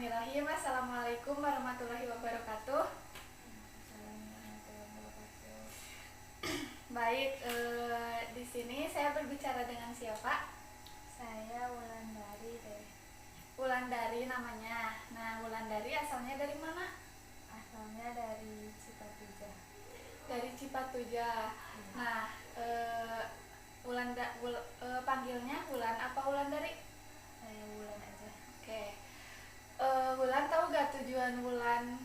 Bismillahirrahmanirrahim. Assalamualaikum warahmatullahi wabarakatuh. Baik, di sini saya berbicara dengan siapa? Saya Wulandari deh. Wulandari namanya. Nah, Wulandari asalnya dari mana? Asalnya dari Cipatujah. Dari Cipatujah. Nah, panggilnya Wulan apa Wulandari? Saya Wulan aja. Oke. Wulan tahu gak tujuan Wulan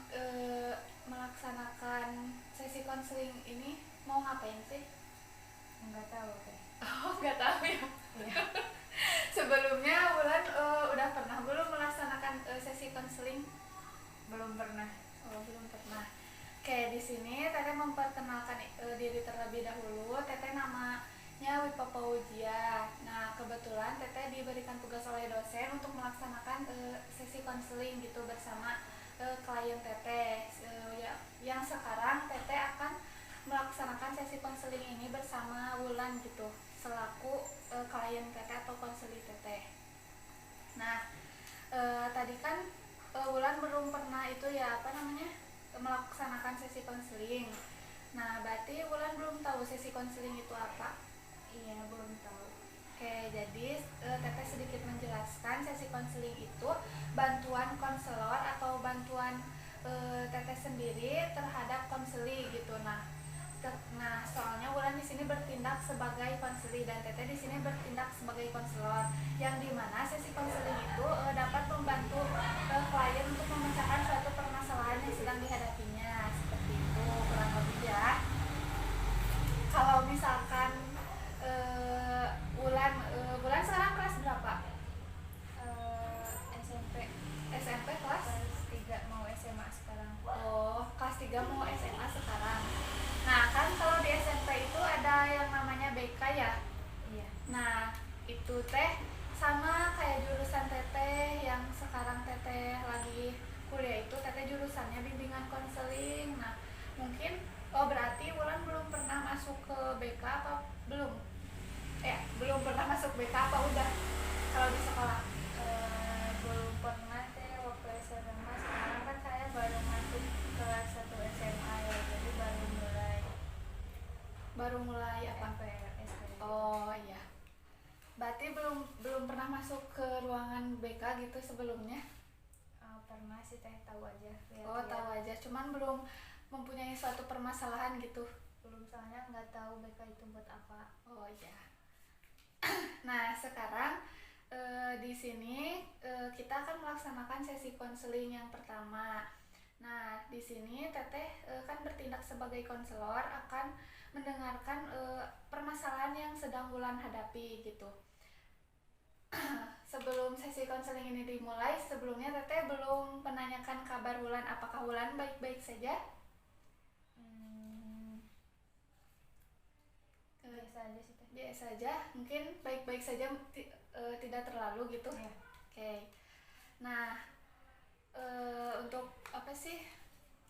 melaksanakan sesi konseling ini mau ngapain sih? Enggak tahu deh. Oh, nggak tahu ya. Iya. Sebelumnya Wulan udah pernah belum melaksanakan sesi konseling? Belum pernah. Oh, belum pernah. Oke, di sini Teteh memperkenalkan diri terlebih dahulu. Teteh namanya Wipa Paujia. Nah, kebetulan Teteh diberikan tugas oleh dosen untuk melaksanakan sesi konseling gitu bersama klien Teteh. Yang sekarang Teteh akan melaksanakan sesi konseling ini bersama Wulan gitu, selaku klien Teteh atau konseling Teteh. Nah, tadi kan Wulan belum pernah itu ya melaksanakan sesi konseling. Nah, berarti Wulan belum tahu sesi konseling itu apa? Iya, belum tahu. Oke, jadi Teteh sedikit menjelaskan sesi konseling itu bantuan konselor atau bantuan Teteh sendiri terhadap konseli gitu. Nah, soalnya Wulan di sini bertindak sebagai konseli dan Teteh di sini bertindak sebagai konselor, yang dimana sesi konseling itu dapat membantu klien untuk memecahkan suatu permasalahan yang sedang dihadapinya, seperti itu kurang lebih ya. Kalau misalkan Wulan sekarang kelas berapa? SMP. SMP kelas? Kelas 3 mau SMA sekarang. Oh, kelas 3 mau SMA sekarang. Nah, kan kalau di SMP itu ada yang namanya BK ya. Iya. Nah, itu teh sama kayak jurusan Teteh yang sekarang Teteh lagi kuliah itu, Teteh jurusannya bimbingan konseling. Nah, mungkin berarti Wulan belum pernah masuk ke BK apa belum? Belum pernah masuk BK apa udah kalau di sekolah? Belum pernah deh waktu SMA. Sekarang kan saya baru masuk kelas 1 SMA ya, jadi Baru mulai apa? SMP. Oh iya. Berarti belum pernah masuk ke ruangan BK gitu sebelumnya? Pernah sih teh, tahu aja. Oh, tahu aja, cuman belum mempunyai suatu permasalahan gitu. Belum, soalnya nggak tahu BK itu buat apa. Oh iya. Nah, sekarang di sini kita akan melaksanakan sesi konseling yang pertama. Nah, di sini Teteh kan bertindak sebagai konselor, akan mendengarkan permasalahan yang sedang Wulan hadapi gitu. Sebelum sesi konseling ini dimulai, sebelumnya Teteh belum menanyakan kabar Wulan, apakah Wulan baik-baik saja? Biasa aja sih teh. Biasa aja, mungkin baik-baik saja, tidak terlalu gitu. Iya. Oke. Nah, untuk apa sih?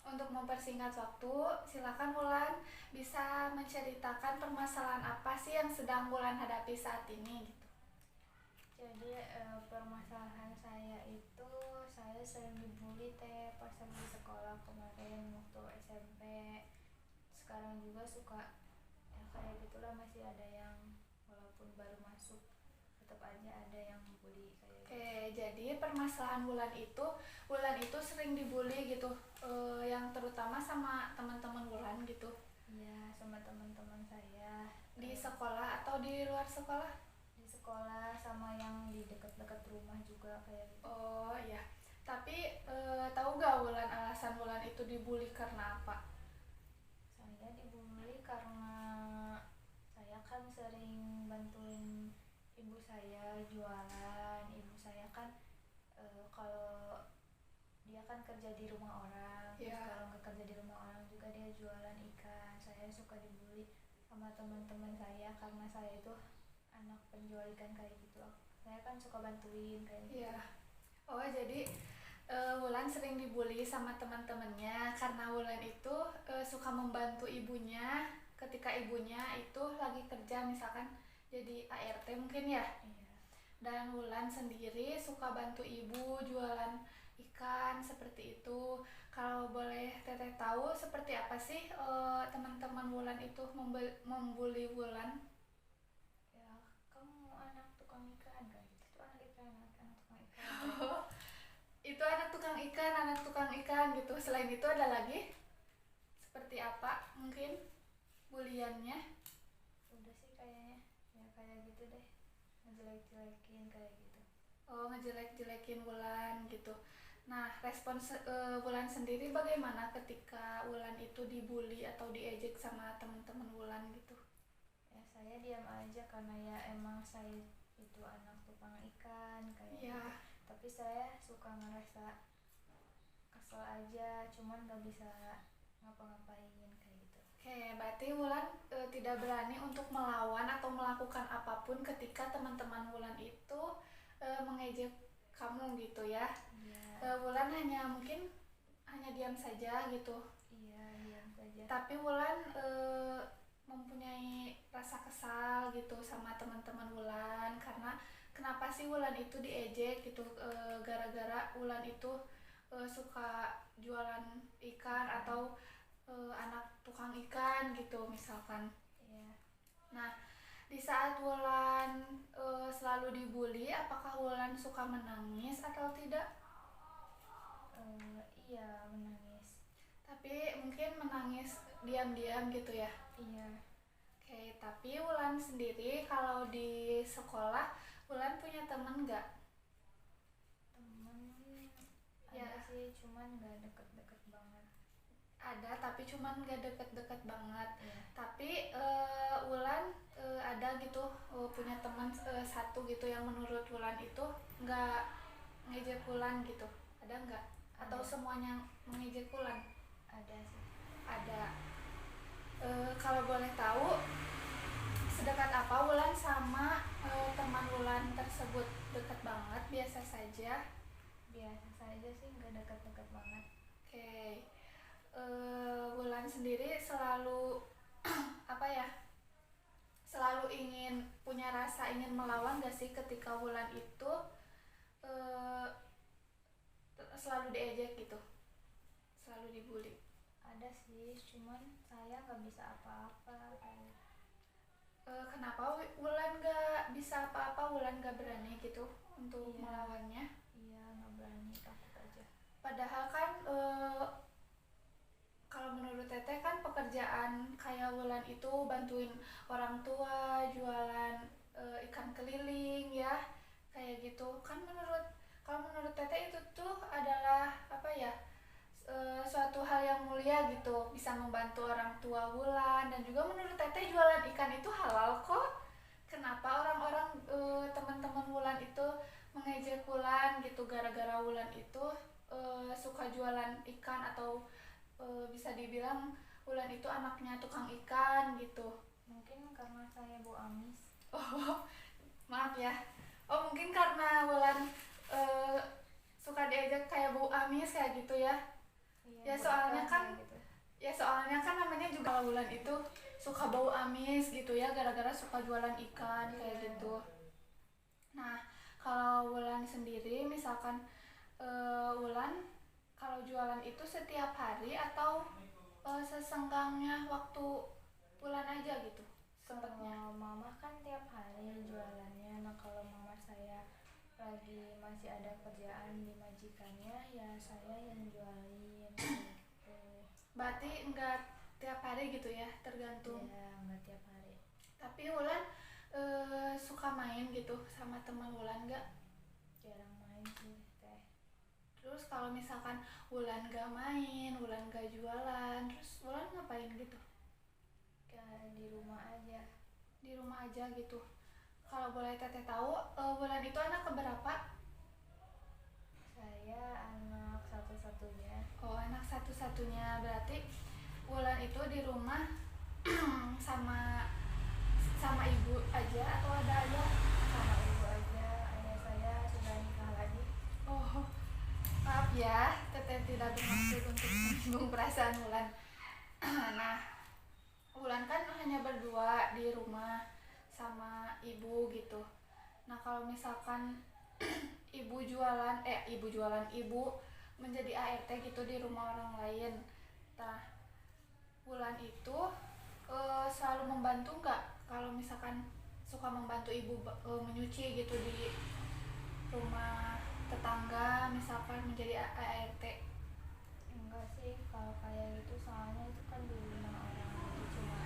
Untuk mempersingkat waktu, silakan Wulan bisa menceritakan permasalahan apa sih yang sedang Wulan hadapi saat ini gitu. Jadi permasalahan saya itu, saya sering dibully teh pas di sekolah kemarin waktu SMP. Sekarang juga suka ya kayak gitulah, masih ada yang walaupun baru masuk tetap aja ada yang bully kayak gitu. Oke, jadi permasalahan Wulan itu sering dibully gitu, yang terutama sama teman-teman Wulan gitu. Iya, sama teman-teman saya Di sekolah atau di luar sekolah? di sekolah, sama yang di dekat-dekat rumah juga kayak gitu. Oh iya. Tapi tahu gak Wulan alasan Wulan itu dibully karena apa? Saya dibully karena saya kan sering bantuin ibu saya jualan. Ibu saya kan kalau dia kan kerja di rumah orang, terus Ya. kalau nggak kerja di rumah orang juga dia jualan ikan. Saya suka dibully sama teman-teman saya karena saya itu anak penjual ikan kayak gitu. Saya kan suka bantuin kayak gitu. Iya. Oh, jadi Wulan sering dibully sama teman-temannya karena Wulan itu suka membantu ibunya ketika ibunya itu lagi kerja, misalkan jadi ART mungkin ya. Iya. Dan Wulan sendiri suka bantu ibu jualan ikan seperti itu. Kalau boleh Teteh tahu seperti apa sih teman-teman Wulan itu membuli Wulan? Ya, kamu anak tukang ikan kan? Itu anak ikan, anak tukang ikan kan? Itu anak tukang ikan gitu. Selain itu ada lagi seperti apa mungkin buliannya? Udah sih kayaknya, ya kayak gitu deh, ngejelek-jelekin kayak gitu. Oh, ngejelek-jelekin Wulan gitu. Nah, Wulan sendiri bagaimana ketika Wulan itu dibully atau diejek sama teman-teman Wulan gitu? Ya saya diam aja karena ya emang saya itu anak tukang ikan kayak Ya, gitu. Tapi saya suka ngerasa kesel aja, cuman gak bisa ngapa-ngapain kayak gitu. oke, berarti Wulan tidak berani untuk melawan atau melakukan apapun ketika teman-teman Wulan itu mengejek kamu gitu ya. Iya, Wulan mungkin hanya diam saja gitu. iya diam saja. Tapi Wulan mempunyai rasa kesal gitu sama teman-teman Wulan karena kenapa sih Wulan itu diejek gitu, gara-gara Wulan itu suka jualan ikan atau anak tukang ikan gitu misalkan. Iya. Nah, di saat Wulan selalu dibully, apakah Wulan suka menangis atau tidak? Iya menangis. Tapi mungkin menangis diam-diam gitu ya. Iya. Oke, tapi Wulan sendiri kalau di sekolah, Wulan punya temen nggak? Temen Ya, ada sih, cuman gak deket-deket banget. ada tapi cuman nggak deket-deket banget. Iya. Tapi Wulan ada gitu punya teman satu gitu yang menurut Wulan itu nggak ngejek Wulan gitu. Ada nggak? Atau Ada. semuanya mengejek Wulan? Ada sih. Ada. Kalau boleh tahu, sedekat apa Wulan sama teman Wulan tersebut? Dekat banget, biasa saja? Biasa saja sih, gak deket-deket banget. Oke. Wulan sendiri selalu apa ya? Selalu punya rasa ingin melawan gak sih ketika Wulan itu eh, selalu diejek gitu, selalu dibully? Ada sih, cuman saya gak bisa apa-apa kayak. Kenapa Wulan gak bisa apa-apa? Wulan gak berani gitu untuk Iya. melawannya? Iya, gak berani, takut aja. Padahal kan kalau menurut Teteh kan pekerjaan kayak Wulan itu bantuin orang tua jualan ikan keliling ya, kayak gitu kan. Kalau menurut Teteh itu tuh adalah apa ya, suatu hal yang mulia gitu, bisa membantu orang tua Wulan. Dan juga menurut Teteh jualan ikan itu halal kok. Kenapa orang-orang teman-teman Wulan itu mengejek Wulan gitu gara-gara Wulan itu suka jualan ikan atau bisa dibilang Wulan itu anaknya tukang ikan gitu? Mungkin karena saya bau amis. Oh, maaf ya. Oh, mungkin karena Wulan eh, suka diajak kayak bau amis kayak gitu ya. Iya, Ya bau soalnya ikan kan kayak gitu. namanya juga kalau Wulan itu suka bau amis gitu ya, gara-gara suka jualan ikan kayak gitu. Nah, kalau Wulan sendiri misalkan Wulan kalau jualan itu setiap hari atau sesenggangnya waktu Wulan aja gitu sempatnya? Kalau mama kan tiap hari jualannya. Nah kalau mama saya lagi masih ada kerjaan di majikannya, ya saya yang jualin kayak gitu. Berarti enggak tiap hari gitu ya, tergantung. Ya nggak tiap hari. Tapi Wulan suka main gitu sama teman Wulan nggak? Jarang main sih teh. Terus kalau misalkan Wulan gak main, Wulan gak jualan, terus Wulan ngapain gitu? Kayak di rumah aja. Di rumah aja gitu. Kalau boleh Teteh tahu, Wulan itu anak keberapa? Saya anak satu-satunya. Oh, anak satu-satunya. Berarti Wulan itu di rumah sama sama ibu aja atau ada ayah? Sama ibu aja. Ayah saya sudah nikah lagi. Oh, maaf ya, Teteh tidak bermaksud untuk menyinggung perasaan Wulan. Nah, Wulan kan hanya berdua di rumah sama ibu gitu. Nah, kalau misalkan ibu menjadi ART gitu di rumah orang lain. Nah, Wulan itu selalu membantu nggak kalau misalkan suka membantu ibu menyuci gitu di rumah tetangga misalkan menjadi ART? Enggak sih kalau kayak gitu, soalnya itu kan di rumah orang, itu cuma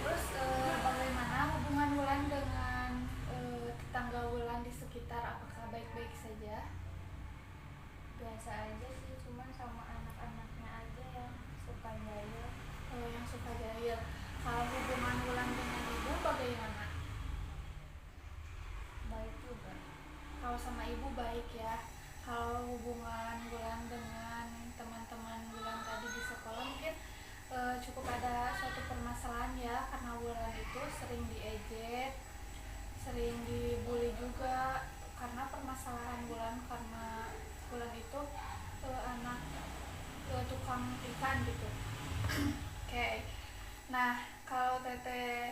Terus bagaimana hubungan Wulan dengan tetangga Wulan di sekitar? Apakah baik-baik saja? biasa aja sih, cuman sama anak-anaknya aja yang suka jahil. Yang suka jahil. Kalau hubungan Wulan dengan ibu bagaimana? Baik juga. Kalau sama ibu baik ya. Kalau hubungan Wulan dengan teman-teman Wulan tadi di sekolah mungkin cukup ada suatu permasalahan ya, karena Wulan itu sering diejek, sering dibully juga karena permasalahan Wulan, karena Wulan itu anak tukang ikan gitu. Oke. Nah, kalau Teteh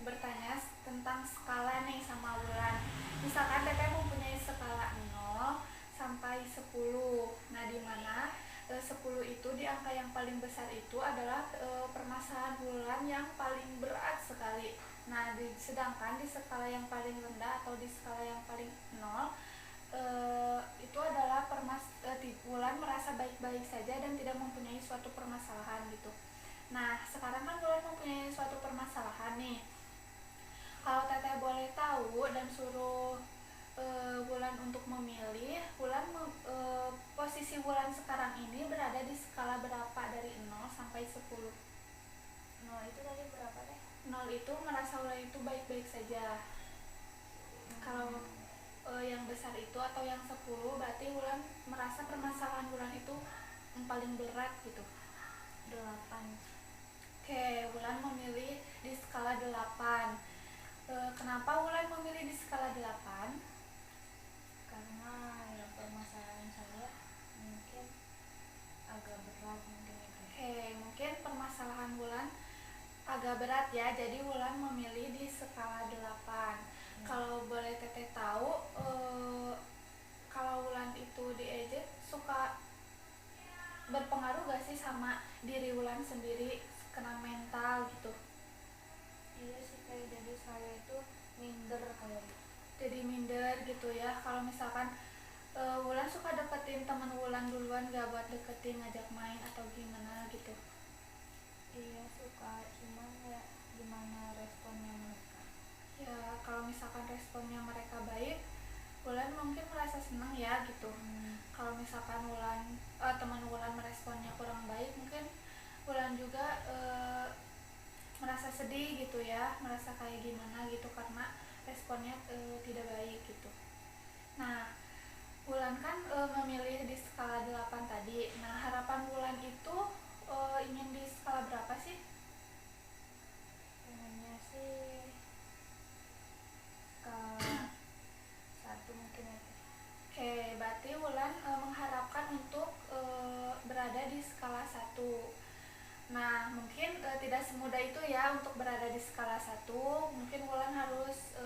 bertanya tentang skala nih sama Wulan. Misalkan Teteh mempunyai skala 0 sampai 10. Nah, di mana 10 itu di angka yang paling besar itu adalah permasalahan Wulan yang paling berat sekali. Nah, sedangkan di skala yang paling rendah atau di skala yang paling 0 itu adalah Wulan merasa baik-baik saja dan tidak mempunyai suatu permasalahan gitu. Nah, sekarang kan Wulan mempunyai suatu permasalahan nih. Kalau Teteh boleh tahu dan suruh Wulan untuk memilih, posisi Wulan sekarang ini berada di skala berapa dari 0 sampai 10? 0 itu tadi berapa deh? 0 itu merasa Wulan itu baik-baik saja. Kalau yang besar itu atau yang 10 berarti Wulan merasa permasalahan Wulan itu yang paling berat gitu. 8. Oke, Wulan memilih di skala 8. Kenapa Wulan memilih di skala 8? Karena ya permasalahan saya mungkin agak berat mungkin itu. Oke, mungkin permasalahan Wulan agak berat ya, jadi Wulan memilih di skala 8. Kalau boleh Teteh tahu, kalau Wulan itu diejek suka berpengaruh gak sih sama diri Wulan sendiri, kena mental gitu? Iya sih, kayak jadi saya itu minder kayak gitu. Jadi minder gitu ya. Kalau misalkan Wulan suka deketin teman Wulan duluan gak buat deketin, ngajak main atau gimana gitu? Iya suka, cuman ya gimana responnya mereka. Ya kalau misalkan responnya mereka baik, Wulan mungkin merasa senang ya gitu. Kalau misalkan teman Wulan meresponnya kurang baik, mungkin Wulan juga merasa sedih gitu ya, merasa kayak gimana gitu karena responnya tidak baik gitu. Nah, Wulan kan memilih di skala 8 tadi. Nah, harapan Wulan itu ingin di skala berapa sih? Pengennya sih skala 1 mungkin ya. Oke, berarti Wulan mengharapkan untuk berada di skala 1. Nah, mungkin tidak semudah itu ya untuk berada di skala 1. Mungkin Wulan harus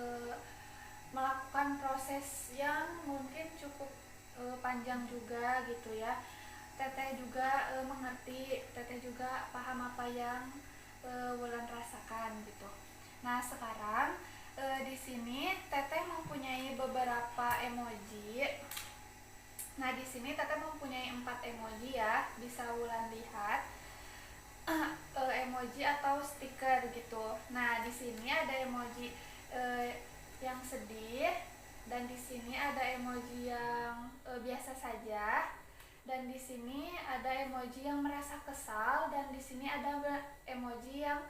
melakukan proses yang mungkin cukup panjang juga gitu ya. Teteh juga mengerti, Teteh juga paham apa yang Wulan rasakan gitu. Nah, sekarang di sini Teteh mempunyai beberapa emoji. Nah, di sini Teteh mempunyai 4 emoji ya, bisa Wulan lihat. Emoji atau stiker gitu. Nah, di sini ada emoji yang sedih, dan di sini ada emoji yang biasa saja, dan di sini ada emoji yang merasa kesal, dan di sini ada emoji yang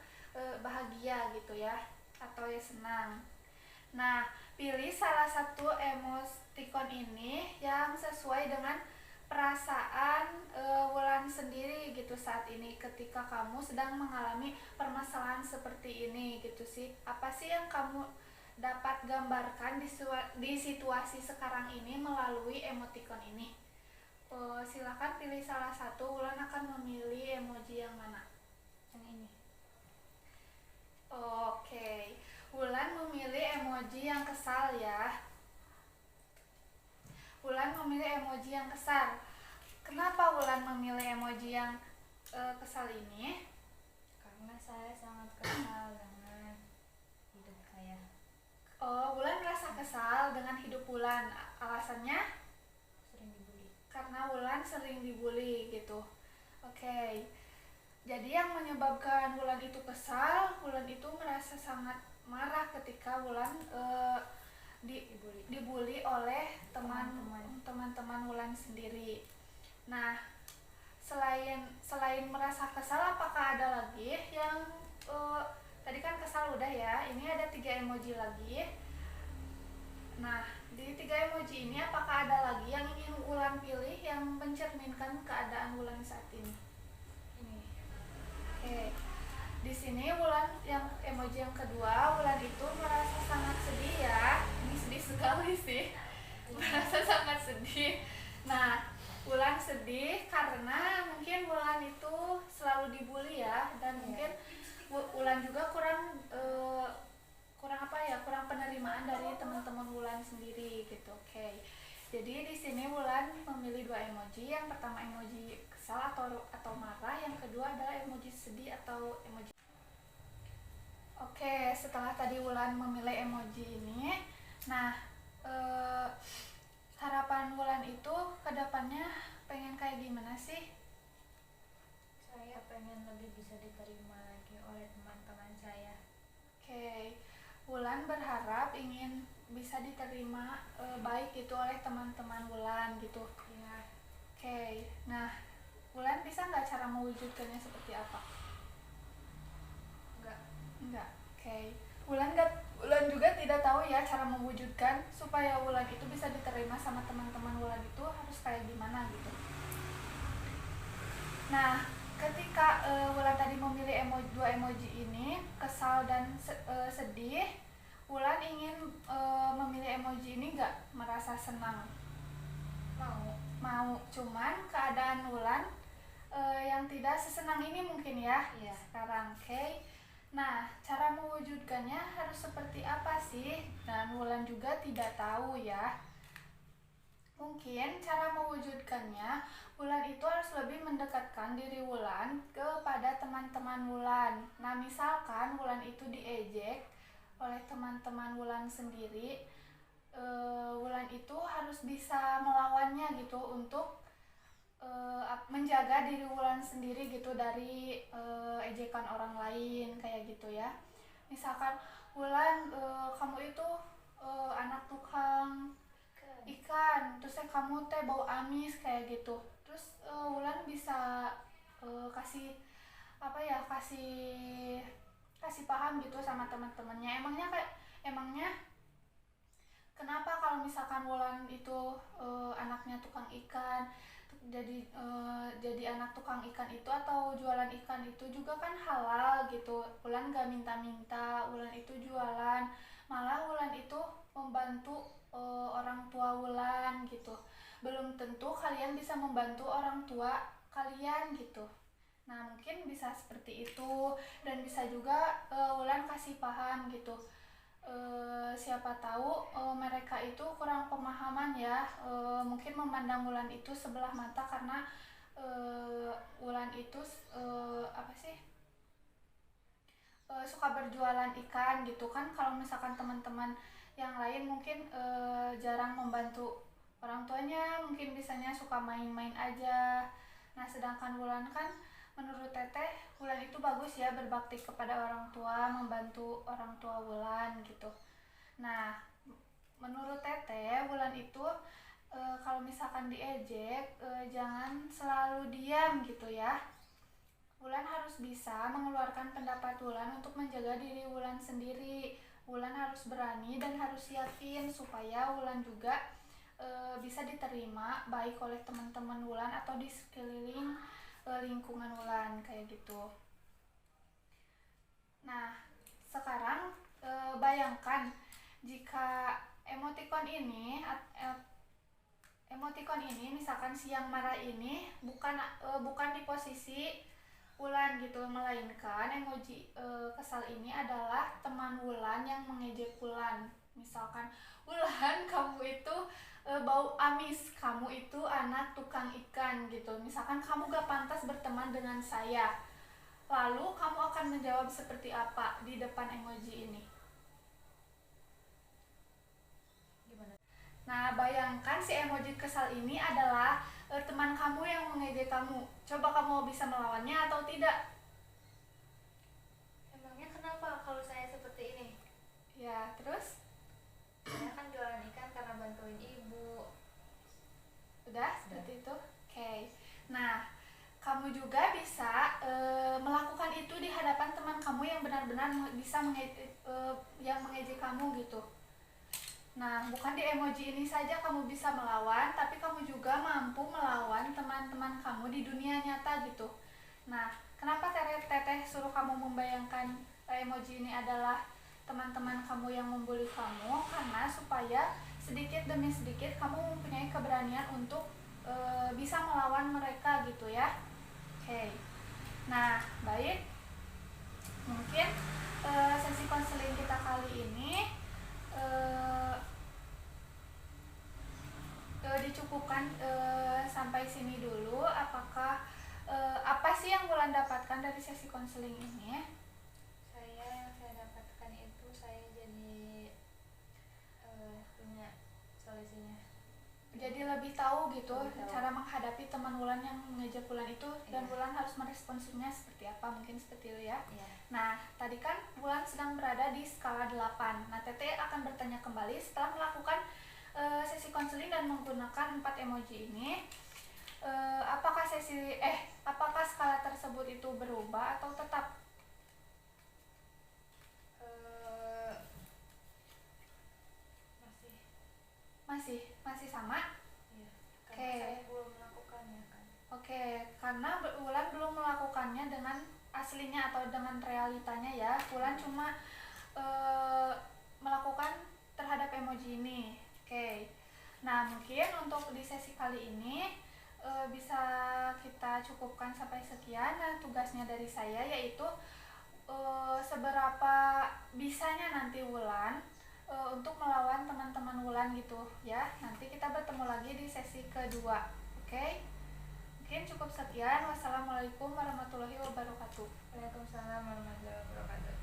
bahagia gitu ya, atau ya senang. Nah, pilih salah satu emoticon ini yang sesuai dengan perasaan Wulan sendiri gitu saat ini ketika kamu sedang mengalami permasalahan seperti ini gitu sih. Apa sih yang kamu dapat gambarkan di situasi sekarang ini melalui emoticon ini? Silakan pilih salah satu. Wulan akan memilih emoji yang mana? Yang ini. Oke, Wulan memilih emoji yang kesal ya. Wulan emoji yang kesal. Kenapa Wulan memilih emoji yang kesal ini? Karena saya sangat kesal dengan hidup saya. Oh, Wulan merasa kesal dengan hidup Wulan. Alasannya? Sering dibully. Karena Wulan sering dibully gitu. Oke. Jadi yang menyebabkan Wulan itu kesal, Wulan itu merasa sangat marah ketika Wulan dibully oleh teman-teman Wulan sendiri. Nah, selain merasa kesal, apakah ada lagi yang tadi kan kesal udah ya, ini ada 3 emoji lagi. Nah, di 3 emoji ini apakah ada lagi yang ingin Wulan pilih yang mencerminkan keadaan Wulan saat ini? Ini. Oke. Di sini Wulan yang emoji yang kedua, Wulan itu merasa sangat sedih ya. Ini sedih sekali sih. Merasa sangat sedih. Nah, Wulan sedih karena mungkin Wulan itu selalu dibully ya, dan mungkin Wulan juga kurang penerimaan dari teman-teman Wulan sendiri gitu. Oke. Jadi di sini Wulan memilih 2 emoji. Yang pertama emoji kesal atau marah, yang kedua adalah emoji sedih atau emoji. Oke, setelah tadi Wulan memilih emoji ini, nah harapan Wulan itu kedepannya pengen kayak gimana sih? Saya pengen lebih bisa diterima lagi oleh teman-teman saya. Oke, Wulan berharap ingin bisa diterima baik itu oleh teman-teman Wulan gitu. Ya. Oke, nah Wulan bisa nggak cara mewujudkannya seperti apa? Enggak. Oke. Wulan juga tidak tahu ya cara mewujudkan supaya Wulan itu bisa diterima sama teman-teman Wulan itu harus kayak gimana gitu. Nah, ketika Wulan tadi memilih 2 emoji ini, kesal dan sedih, Wulan ingin memilih emoji ini nggak merasa senang? Mau. Cuman keadaan Wulan yang tidak sesenang ini mungkin ya. Sekarang. Oke. Nah, cara mewujudkannya harus seperti apa sih? Dan Wulan juga tidak tahu ya. Mungkin cara mewujudkannya, Wulan itu harus lebih mendekatkan diri Wulan kepada teman-teman Wulan. Nah, misalkan Wulan itu diejek oleh teman-teman Wulan sendiri, Wulan itu harus bisa melawannya gitu untuk menjaga diri Wulan sendiri gitu dari ejekan orang lain kayak gitu ya. Misalkan Wulan, kamu itu anak tukang ikan, terus kamu teh bau amis kayak gitu. Terus Wulan bisa kasih paham gitu sama teman-temannya. Emangnya kenapa kalau misalkan Wulan itu anaknya tukang ikan, jadi anak tukang ikan itu atau jualan ikan itu juga kan halal gitu. Wulan gak minta-minta, Wulan itu jualan, malah Wulan itu membantu orang tua Wulan gitu. Belum tentu kalian bisa membantu orang tua kalian gitu. Nah, mungkin bisa seperti itu, dan bisa juga Wulan kasih paham gitu. Siapa tahu mereka itu kurang pemahaman ya, mungkin memandang Wulan itu sebelah mata karena Wulan itu suka berjualan ikan gitu kan. Kalau misalkan teman-teman yang lain mungkin jarang membantu orang tuanya, mungkin bisanya suka main-main aja. Nah, sedangkan Wulan kan menurut Teteh, Wulan itu bagus ya berbakti kepada orang tua, membantu orang tua Wulan gitu. Nah, menurut Teteh, Wulan itu kalau misalkan diejek, jangan selalu diam gitu ya. Wulan harus bisa mengeluarkan pendapat Wulan untuk menjaga diri Wulan sendiri. Wulan harus berani dan harus yakin supaya Wulan juga bisa diterima baik oleh teman-teman Wulan atau di sekeliling lingkungan Wulan kayak gitu. Nah, sekarang bayangkan jika emoticon ini misalkan si yang marah ini bukan di posisi Wulan gitu, melainkan emoji kesal ini adalah teman Wulan yang mengejek Wulan. Misalkan, Wulan kamu itu bau amis, kamu itu anak tukang ikan gitu. Misalkan kamu gak pantas berteman dengan saya. Lalu kamu akan menjawab seperti apa di depan emoji ini? Gimana? Nah, bayangkan si emoji kesal ini adalah teman kamu yang mengejek kamu. Coba kamu bisa melawannya atau tidak? Emangnya kenapa kalau saya seperti ini? Ya, terus? Saya kan jualan ikan karena bantuin ibu. Udah seperti itu? Oke. Nah, kamu juga bisa melakukan itu di hadapan teman kamu yang benar-benar bisa yang mengejek kamu gitu. Nah, bukan di emoji ini saja kamu bisa melawan, tapi kamu juga mampu melawan teman-teman kamu di dunia nyata gitu. Nah, kenapa Teteh suruh kamu membayangkan emoji ini adalah teman-teman kamu yang membuli kamu? Karena supaya sedikit demi sedikit kamu mempunyai keberanian untuk bisa melawan mereka gitu ya. Oke. Nah, baik. Mungkin sesi konseling kita kali ini dicukupkan sampai sini dulu. Apakah apa sih yang Wulan dapatkan dari sesi konseling ini? Yang saya dapatkan itu saya jadi punya solusinya. Jadi lebih tahu gitu Lebih tahu. cara menghadapi teman Wulan yang mengejek Wulan itu, dan Iya. Wulan harus meresponsifnya seperti apa, mungkin seperti itu ya. Iya. Nah, tadi kan Wulan sedang berada di skala 8. Nah, Teteh akan bertanya kembali setelah melakukan sesi konseling dan menggunakan 4 emoji ini. Apakah skala tersebut itu berubah atau tetap? Masih sama? Iya. Karena Oke. saya belum melakukannya kan. Oke, karena Wulan belum melakukannya dengan aslinya atau dengan realitanya ya. Wulan cuma melakukan terhadap emoji ini. Oke. Nah, mungkin untuk di sesi kali ini bisa kita cukupkan sampai sekian. Nah, tugasnya dari saya yaitu seberapa bisanya nanti Wulan untuk melawan teman-teman Wulan gitu ya. Nanti kita bertemu lagi di sesi kedua. Oke? Mungkin cukup sekian. Wassalamualaikum warahmatullahi wabarakatuh. Waalaikumsalam warahmatullahi wabarakatuh.